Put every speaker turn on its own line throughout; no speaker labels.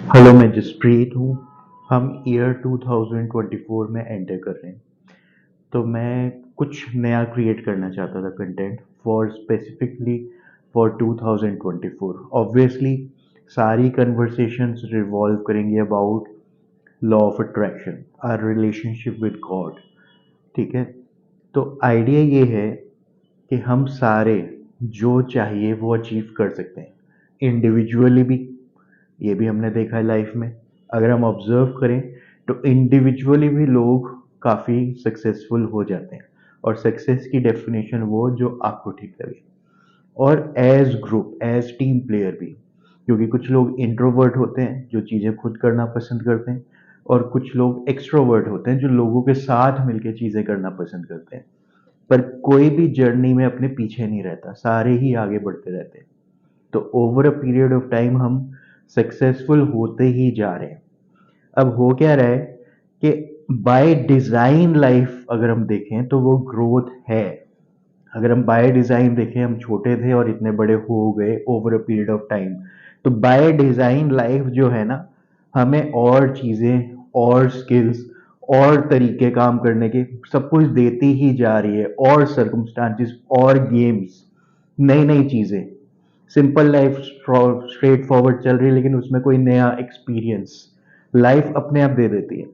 Hello, मैं जसप्रीत हूँ। हम ईयर 2024 में एंटर कर रहे हैं। तो मैं कुछ नया क्रिएट करना चाहता था, content for specifically for 2024। Obviously सारी कन्वर्सेशंस रिवॉल्व करेंगी about law of attraction, our relationship with God. ठीक है। तो आइडिया ये है कि हम सारे जो चाहिए वो अचीव कर सकते हैं, इंडिविजुअली भी। ये भी हमने देखा है लाइफ में। अगर हम ऑब्जर्व करें तो इंडिविजुअली भी लोग काफ़ी सक्सेसफुल हो जाते हैं, और सक्सेस की डेफिनेशन वो जो आपको ठीक लगे। और as group, as team player भी, क्योंकि कुछ लोग इंट्रोवर्ट होते हैं जो चीज़ें खुद करना पसंद करते हैं, और कुछ लोग एक्सट्रोवर्ट होते हैं जो लोगों के साथ मिलकर चीज़ें करना पसंद करते हैं। पर कोई भी जर्नी में अपने पीछे नहीं रहता, सारे ही आगे बढ़ते रहते हैं। तो over a period of time हम सक्सेसफुल होते ही जा रहे हैं। अब हो क्या रहा है कि बाय डिजाइन लाइफ अगर हम देखें तो वो ग्रोथ है। अगर हम बाय डिजाइन देखें, हम छोटे थे और इतने बड़े हो गए over a period of time. तो बाय डिजाइन लाइफ जो है ना, हमें और चीजें, और स्किल्स, और तरीके काम करने के सब कुछ देती ही जा रही है, और सर्कमस्टांसेस और गेम्स, नई नई चीजें। सिंपल लाइफ स्ट्रेट फॉरवर्ड चल रही है, लेकिन उसमें कोई नया एक्सपीरियंस लाइफ अपने आप दे देती है।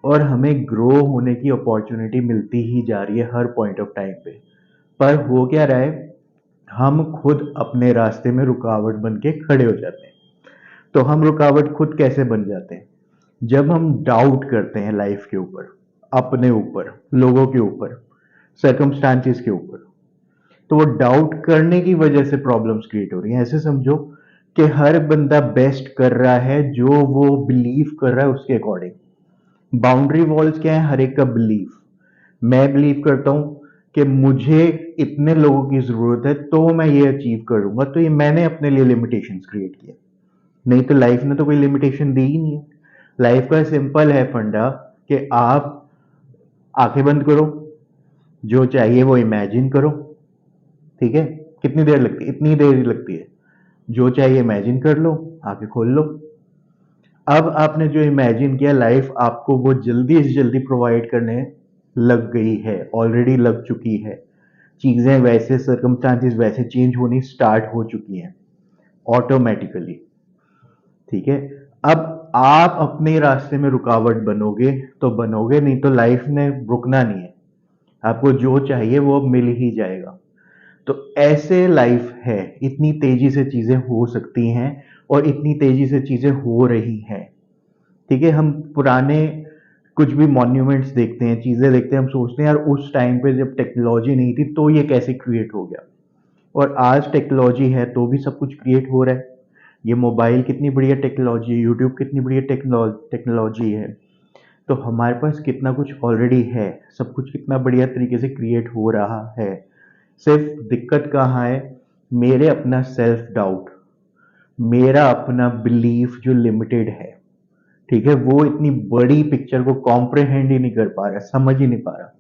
और हमें ग्रो होने की अपॉर्चुनिटी मिलती ही जा रही है हर पॉइंट ऑफ टाइम पे। पर हो क्या रहा है, हम खुद अपने रास्ते में रुकावट बन के खड़े हो जाते हैं। तो हम रुकावट खुद कैसे बन जाते हैं? जब हम डाउट करते हैं लाइफ के ऊपर, अपने ऊपर, लोगों के ऊपर, सर्कमस्टांसेस के ऊपर। तो वो डाउट करने की वजह से प्रॉब्लम्स क्रिएट हो रही हैं। ऐसे समझो कि हर बंदा बेस्ट कर रहा है जो वो बिलीव कर रहा है उसके अकॉर्डिंग। बाउंड्री वॉल्स क्या है? हर एक का बिलीफ। मैं बिलीव करता हूं कि मुझे इतने लोगों की जरूरत है तो मैं ये अचीव करूंगा, तो ये मैंने अपने लिए लिमिटेशंस क्रिएट किए। नहीं तो लाइफ ने तो कोई लिमिटेशन दी ही नहीं है। लाइफ का सिंपल है फंडा कि आप आंखें बंद करो, जो चाहिए वो इमेजिन करो। ठीक है। कितनी देर लगती है? इतनी देर ही लगती है। जो चाहिए इमेजिन कर लो, आंखें खोल लो। अब आपने जो इमेजिन किया, लाइफ आपको वो जल्दी से जल्दी प्रोवाइड करने लग गई है, ऑलरेडी लग चुकी है। चीजें वैसे, सर्कमस्टांसेस वैसे चेंज होनी स्टार्ट हो चुकी हैं ऑटोमेटिकली। ठीक है। अब आप अपने रास्ते में रुकावट बनोगे तो बनोगे, नहीं तो लाइफ ने रुकना नहीं है। आपको जो चाहिए वो अब मिल ही जाएगा। तो ऐसे लाइफ है, इतनी तेजी से चीजें हो सकती हैं, और इतनी तेजी से चीजें हो रही हैं। ठीक है। हम पुराने कुछ भी मॉन्यूमेंट्स देखते हैं, चीजें देखते हैं, हम सोचते हैं यार उस टाइम पे जब टेक्नोलॉजी नहीं थी तो ये कैसे क्रिएट हो गया। और आज टेक्नोलॉजी है तो भी सब कुछ क्रिएट हो रहा है। ये मोबाइल कितनी बढ़िया टेक्नोलॉजी है, यूट्यूब कितनी बढ़िया टेक्नोलॉजी है। तो हमारे पास कितना कुछ ऑलरेडी है, सब कुछ कितना बढ़िया तरीके से क्रिएट हो रहा है। सिर्फ दिक्कत कहाँ है? मेरे अपना सेल्फ डाउट, मेरा अपना बिलीफ जो लिमिटेड है। ठीक है। वो इतनी बड़ी पिक्चर को कॉम्प्रहेंड ही नहीं कर पा रहा, समझ ही नहीं पा रहा।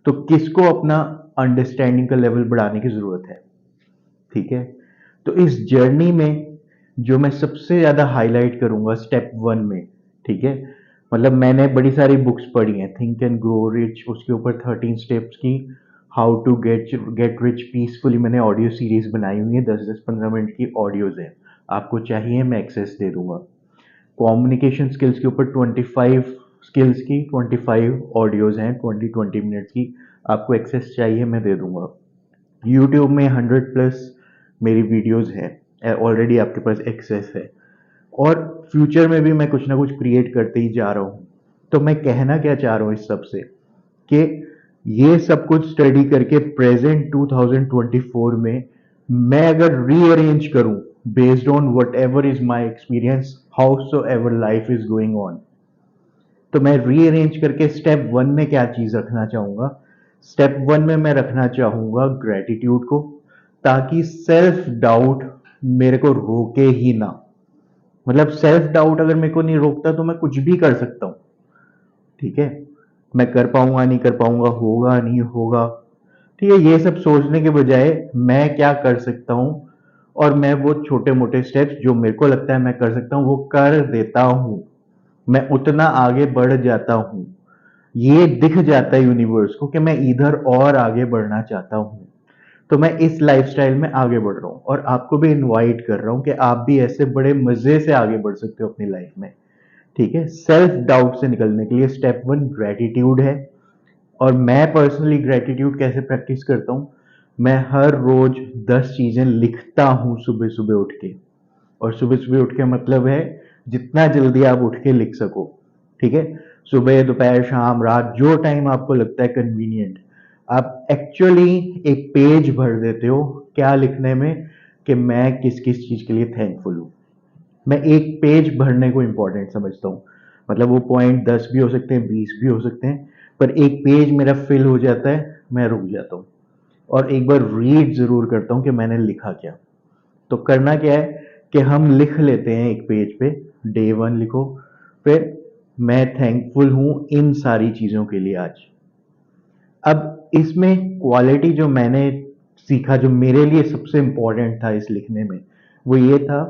तो किसको अपना अंडरस्टैंडिंग का लेवल बढ़ाने की जरूरत है? ठीक है। तो इस जर्नी में जो मैं सबसे ज्यादा हाईलाइट करूंगा स्टेप वन में, ठीक है, मतलब मैंने बड़ी सारी बुक्स पढ़ी हैं, थिंक एंड ग्रो रिच, उसके ऊपर 13 स्टेप्स की, how to get rich peacefully, मैंने ऑडियो सीरीज बनाई हुई है, 10-10 15 मिनट की ऑडियोज है। आपको चाहिए मैं एक्सेस दे दूंगा। कम्युनिकेशन स्किल्स के ऊपर 25 स्किल्स की 25 ऑडियोज हैं, 20-20 मिनट्स की। आपको एक्सेस चाहिए मैं दे दूंगा। यूट्यूब में 100+ मेरी वीडियोस हैं, ऑलरेडी आपके पास एक्सेस है। और फ्यूचर में भी मैं कुछ ना कुछ क्रिएट करते ही जा रहा हूँ। तो मैं कहना क्या चाह रहा हूँ इस सब से, कि ये सब कुछ स्टडी करके प्रेजेंट 2024 में मैं अगर रीअरेंज करूं based on what ever is my experience, how so ever life is going on, तो मैं रीअरेंज करके स्टेप वन में क्या चीज रखना चाहूंगा? स्टेप वन में मैं रखना चाहूंगा ग्रेटिट्यूड को, ताकि सेल्फ डाउट मेरे को रोके ही ना। मतलब सेल्फ डाउट अगर मेरे को नहीं रोकता तो मैं कुछ भी कर सकता हूं। ठीक है। मैं कर पाऊंगा नहीं कर पाऊंगा, होगा नहीं होगा, ठीक है, ये सब सोचने के बजाय मैं क्या कर सकता हूं, और मैं वो छोटे मोटे स्टेप्स जो मेरे को लगता है मैं कर सकता हूँ वो कर देता हूँ। मैं उतना आगे बढ़ जाता हूँ। ये दिख जाता है यूनिवर्स को कि मैं इधर और आगे बढ़ना चाहता हूँ। तो मैं इस लाइफस्टाइल में आगे बढ़ रहा हूँ और आपको भी इनवाइट कर रहा हूँ कि आप भी ऐसे बड़े मजे से आगे बढ़ सकते हो अपनी लाइफ में। ठीक है, सेल्फ डाउट से निकलने के लिए स्टेप वन ग्रेटिट्यूड है। और मैं पर्सनली ग्रेटिट्यूड कैसे प्रैक्टिस करता हूँ, मैं हर रोज 10 चीजें लिखता हूँ सुबह सुबह उठ के। और सुबह सुबह उठ के मतलब है जितना जल्दी आप उठ के लिख सको। ठीक है, सुबह दोपहर शाम रात जो टाइम आपको लगता है कन्वीनियंट, आप एक्चुअली एक पेज भर देते हो क्या लिखने में, कि मैं किस किस चीज के लिए थैंकफुल हूँ। मैं एक पेज भरने को इंपॉर्टेंट समझता हूँ। मतलब वो पॉइंट 10 भी हो सकते हैं, 20 भी हो सकते हैं, पर एक पेज मेरा फिल हो जाता है, मैं रुक जाता हूँ और एक बार रीड जरूर करता हूँ कि मैंने लिखा क्या। तो करना क्या है कि हम लिख लेते हैं एक पेज पे, डे वन लिखो, फिर मैं थैंकफुल हूँ इन सारी चीजों के लिए आज। अब इसमें क्वालिटी जो मैंने सीखा, जो मेरे लिए सबसे इंपॉर्टेंट था इस लिखने में, वो ये था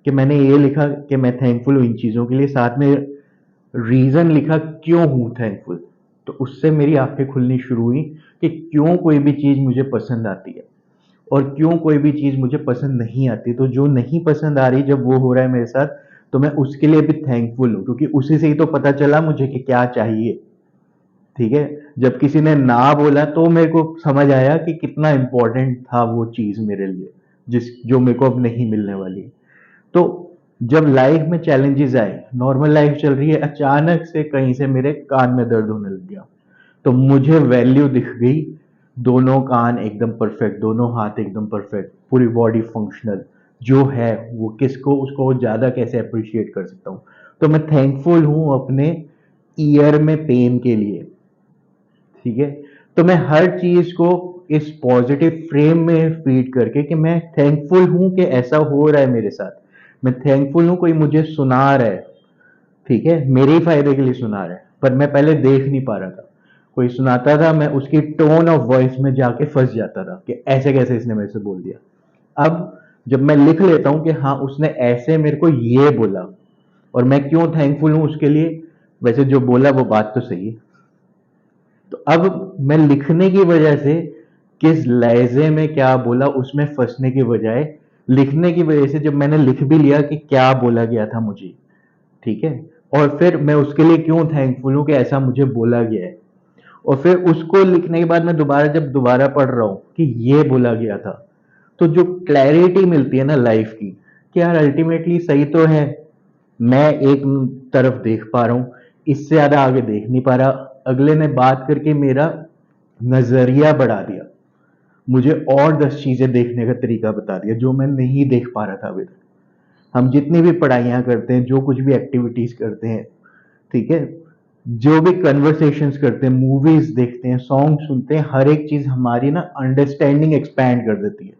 कि मैंने ये लिखा कि मैं थैंकफुल हूँ इन चीजों के लिए, साथ में रीजन लिखा क्यों हूं थैंकफुल। तो उससे मेरी आंखें खुलनी शुरू हुई कि क्यों कोई भी चीज मुझे पसंद आती है और क्यों कोई भी चीज मुझे पसंद नहीं आती। तो जो नहीं पसंद आ रही जब वो हो रहा है मेरे साथ, तो मैं उसके लिए भी थैंकफुल हूँ, क्योंकि उसी से ही तो पता चला मुझे कि क्या चाहिए। ठीक है, जब किसी ने ना बोला तो मेरे को समझ आया कि कितना इंपॉर्टेंट था वो चीज मेरे लिए, जिस जो मेरे को अब नहीं मिलने वाली। तो जब लाइफ में चैलेंजेस आए, नॉर्मल लाइफ चल रही है, अचानक से कहीं से मेरे कान में दर्द होने लग गया। तो मुझे वैल्यू दिख गई, दोनों कान एकदम परफेक्ट, दोनों हाथ एकदम परफेक्ट, पूरी बॉडी फंक्शनल, जो है वो किसको उसको ज्यादा कैसे अप्रिशिएट कर सकता हूँ। तो मैं थैंकफुल हूँ अपने ईयर में पेन के लिए। ठीक है, तो मैं हर चीज को इस पॉजिटिव फ्रेम में फीड करके कि मैं थैंकफुल हूं कि ऐसा हो रहा है मेरे साथ, मैं थैंकफुल हूं कोई मुझे सुना रहा है। ठीक है, मेरे ही फायदे के लिए सुना रहा है, पर मैं पहले देख नहीं पा रहा था। कोई सुनाता था, मैं उसकी टोन ऑफ वॉइस में जाके फंस जाता था कि ऐसे कैसे इसने मेरे से बोल दिया। अब जब मैं लिख लेता हूं कि हाँ उसने ऐसे मेरे को ये बोला और मैं क्यों थैंकफुल हूं उसके लिए, वैसे जो बोला वो बात तो सही है। तो अब मैं लिखने की वजह से किस लहजे में क्या बोला उसमें फंसने की बजाय, लिखने की वजह से जब मैंने लिख भी लिया कि क्या बोला गया था मुझे, ठीक है, और फिर मैं उसके लिए क्यों थैंकफुल हूं कि ऐसा मुझे बोला गया है, और फिर उसको लिखने के बाद मैं दोबारा जब दोबारा पढ़ रहा हूं कि ये बोला गया था, तो जो क्लैरिटी मिलती है ना लाइफ की, कि यार अल्टीमेटली सही तो है, मैं एक तरफ देख पा रहा हूं, इससे ज्यादा आगे देख नहीं पा रहा। अगले ने बात करके मेरा नजरिया बढ़ा दिया, मुझे और 10 चीजें देखने का तरीका बता दिया जो मैं नहीं देख पा रहा था अभी तक। हम जितनी भी पढ़ाइयां करते हैं, जो कुछ भी एक्टिविटीज करते हैं, ठीक है, जो भी कन्वर्सेशंस करते हैं, मूवीज देखते हैं, सॉन्ग सुनते हैं, हर एक चीज हमारी ना अंडरस्टैंडिंग एक्सपैंड कर देती है,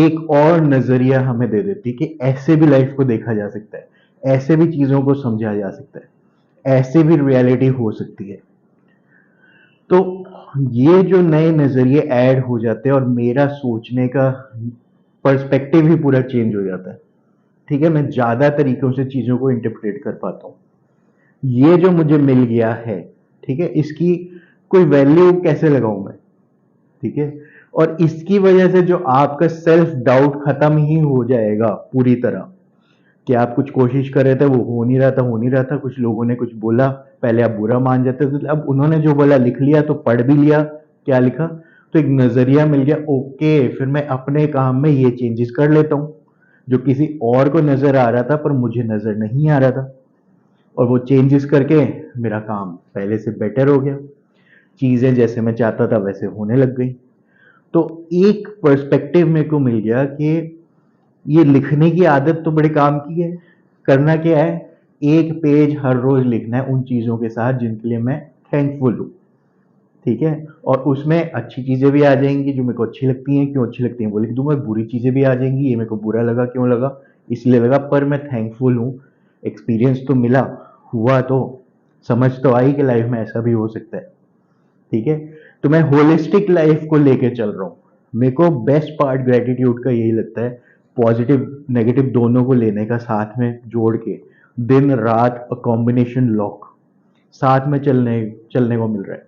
एक और नजरिया हमें दे देती है कि ऐसे भी लाइफ को देखा जा सकता है, ऐसे भी चीजों को समझा जा सकता है, ऐसे भी रियलिटी हो सकती है। तो ये जो नए नजरिए ऐड हो जाते हैं और मेरा सोचने का पर्सपेक्टिव ही पूरा चेंज हो जाता है। ठीक है, मैं ज्यादा तरीकों से चीजों को इंटरप्रेट कर पाता हूँ। ये जो मुझे मिल गया है, ठीक है, इसकी कोई वैल्यू कैसे लगाऊं मैं। ठीक है, और इसकी वजह से जो आपका सेल्फ डाउट खत्म ही हो जाएगा पूरी तरह, कि आप कुछ कोशिश कर रहे थे वो हो नहीं रहा था, हो नहीं रहा था, कुछ लोगों ने कुछ बोला, पहले आप बुरा मान जाते थे, अब उन्होंने जो बोला लिख लिया, तो पढ़ भी लिया क्या लिखा, तो एक नजरिया मिल गया। ओके, फिर मैं अपने काम में ये चेंजेस कर लेता हूँ जो किसी और को नजर आ रहा था पर मुझे नजर नहीं आ रहा था, और वो चेंजेस करके मेरा काम पहले से बेटर हो गया, चीजें जैसे मैं चाहता था वैसे होने लग गई। तो एक पर्सपेक्टिव मेरे को मिल गया कि ये लिखने की आदत तो बड़े काम की है। करना क्या है, एक पेज हर रोज लिखना है उन चीजों के साथ जिनके लिए मैं थैंकफुल हूँ। ठीक है, और उसमें अच्छी चीजें भी आ जाएंगी जो मेरे को अच्छी लगती हैं, क्यों अच्छी लगती हैं वो लिख दूंगा, बुरी चीजें भी आ जाएंगी, ये मेरे को बुरा लगा क्यों लगा, इसलिए लगा, पर मैं थैंकफुल हूँ। एक्सपीरियंस तो मिला, हुआ तो, समझ तो आई कि लाइफ में ऐसा भी हो सकता है। ठीक है, तो मैं होलिस्टिक लाइफ को लेके चल रहा हूँ। मेरे को बेस्ट पार्ट ग्रेटिट्यूड का यही लगता है, पॉजिटिव नेगेटिव दोनों को लेने का, साथ में जोड़ के दिन रात कॉम्बिनेशन लॉक साथ में चलने चलने को मिल रहा है।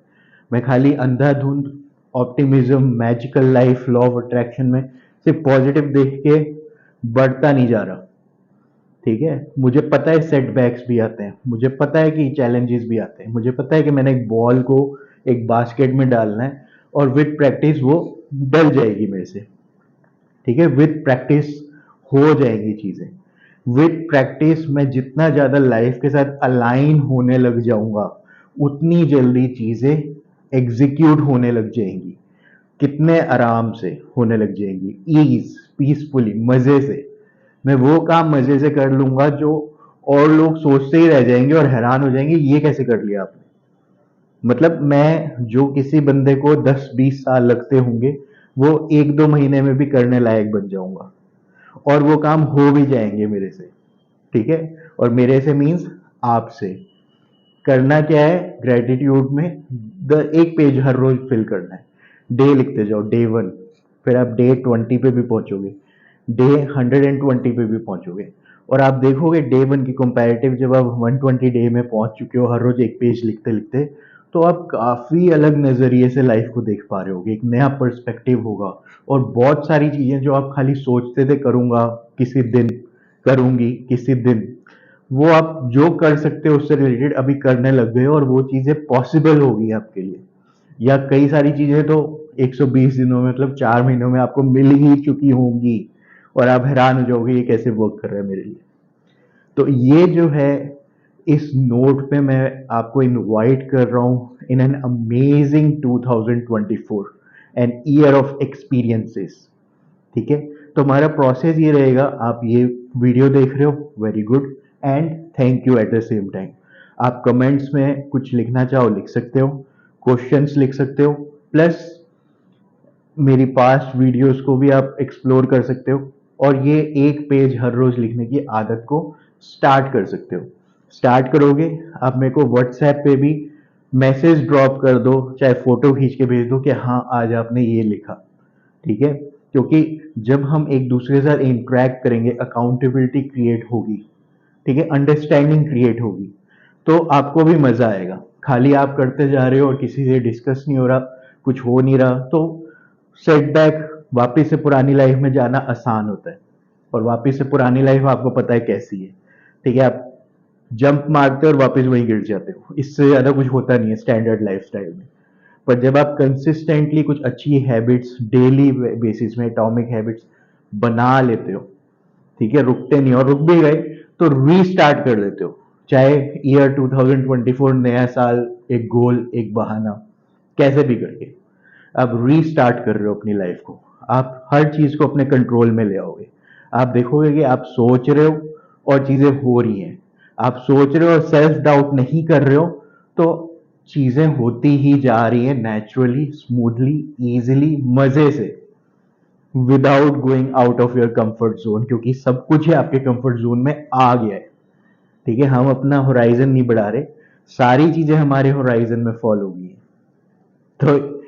मैं खाली अंधाधुंध optimism, magical life, law of attraction में सिर्फ पॉजिटिव देख के बढ़ता नहीं जा रहा। ठीक है, मुझे पता है सेटबैक्स भी आते हैं, मुझे पता है कि चैलेंजेस भी आते हैं, मुझे पता है कि मैंने एक बॉल को एक बास्केट में डालना है और विद प्रैक्टिस वो डल जाएगी मेरे से। ठीक है, विद प्रैक्टिस हो जाएंगी चीजें। विद प्रैक्टिस मैं जितना ज्यादा लाइफ के साथ अलाइन होने लग जाऊंगा, उतनी जल्दी चीजें एग्जीक्यूट होने लग जाएंगी, कितने आराम से होने लग जाएंगी, ईज, पीसफुली, मजे से। मैं वो काम मजे से कर लूंगा जो और लोग सोचते ही रह जाएंगे और हैरान हो जाएंगे, ये कैसे कर लिया आपने। मतलब मैं जो किसी बंदे को 10-20 साल लगते होंगे, वो 1-2 महीने में भी करने लायक बन जाऊंगा और वो काम हो भी जाएंगे मेरे से। ठीक है, और मेरे से मीन्स आपसे। करना क्या है, ग्रेटिट्यूड में एक पेज हर रोज फिल करना है। डे लिखते जाओ, डे 1, फिर आप डे 20 पे भी पहुंचोगे, डे 120 पे भी पहुंचोगे, और आप देखोगे डे 1 की कंपैरेटिव जब आप 120 डे में पहुंच चुके हो हर रोज एक पेज लिखते लिखते, तो आप काफी अलग नजरिए से लाइफ को देख पा रहे होगे, एक नया पर्सपेक्टिव होगा। और बहुत सारी चीजें जो आप खाली सोचते थे करूंगा किसी दिन, करूंगी किसी दिन, वो आप जो कर सकते हो उससे रिलेटेड अभी करने लग गए और वो चीजें पॉसिबल होगी आपके लिए। या कई सारी चीजें तो 120 दिनों में, मतलब 4 महीनों में आपको मिल ही चुकी होंगी और आप हैरान हो जाओगे ये कैसे वर्क कर रहा है मेरे लिए। तो ये जो है, इस नोट पे मैं आपको इनवाइट कर रहा हूं in an amazing 2024, an year of experiences. ठीक है, तो हमारा प्रोसेस ये रहेगा, आप ये वीडियो देख रहे हो, very good, and thank you at the same time. आप कमेंट्स में कुछ लिखना चाहो लिख सकते हो, क्वेश्चंस लिख सकते हो, प्लस मेरी पास्ट वीडियोस को भी आप एक्सप्लोर कर सकते हो, और ये एक पेज हर रोज लिखने की आदत को स्टार्ट कर सकते हो। स्टार्ट करोगे, आप मेरे को व्हाट्सएप पे भी मैसेज ड्रॉप कर दो, चाहे फोटो खींच के भेज दो कि हाँ आज आपने ये लिखा। ठीक है, क्योंकि जब हम एक दूसरे के साथ इंटरेक्ट करेंगे, अकाउंटेबिलिटी क्रिएट होगी, ठीक है, अंडरस्टैंडिंग क्रिएट होगी, तो आपको भी मजा आएगा। खाली आप करते जा रहे हो और किसी से डिस्कस नहीं हो रहा, कुछ हो नहीं रहा, तो सेटबैक, वापिस से पुरानी लाइफ में जाना आसान होता है। और वापिस से पुरानी लाइफ आपको पता है कैसी है। ठीक है, आप जंप मारते हो और वापस वहीं गिर जाते हो, इससे ज्यादा कुछ होता नहीं है स्टैंडर्ड लाइफस्टाइल में। पर जब आप कंसिस्टेंटली कुछ अच्छी हैबिट्स डेली बेसिस में, एटॉमिक हैबिट्स बना लेते हो, ठीक है, रुकते नहीं, और रुक भी गए तो रीस्टार्ट कर देते हो। चाहे ईयर 2024 नया साल, एक गोल, एक बहाना, कैसे भी करके आप रीस्टार्ट कर रहे हो अपनी लाइफ को। आप हर चीज को अपने कंट्रोल में ले आओगे। आप देखोगे कि आप सोच रहे हो और चीजें हो रही हैं। आप सोच रहे हो और सेल्फ डाउट नहीं कर रहे हो, तो चीजें होती ही जा रही है नेचुरली, स्मूथली, इजीली, मजे से, without going out of your comfort zone, क्योंकि सब कुछ है आपके कंफर्ट जोन में आ गया है। ठीक है, हम अपना होराइजन नहीं बढ़ा रहे, सारी चीजें हमारे होराइजन में फॉल हो गई है। तो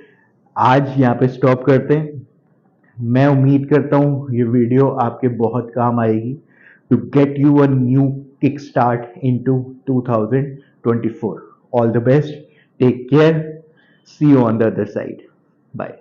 आज यहाँ पे स्टॉप करते हैं। मैं उम्मीद करता हूँ ये वीडियो आपके बहुत काम आएगी, to get you a new kick start in to 2024। All the best, take care, see you on the other side, bye.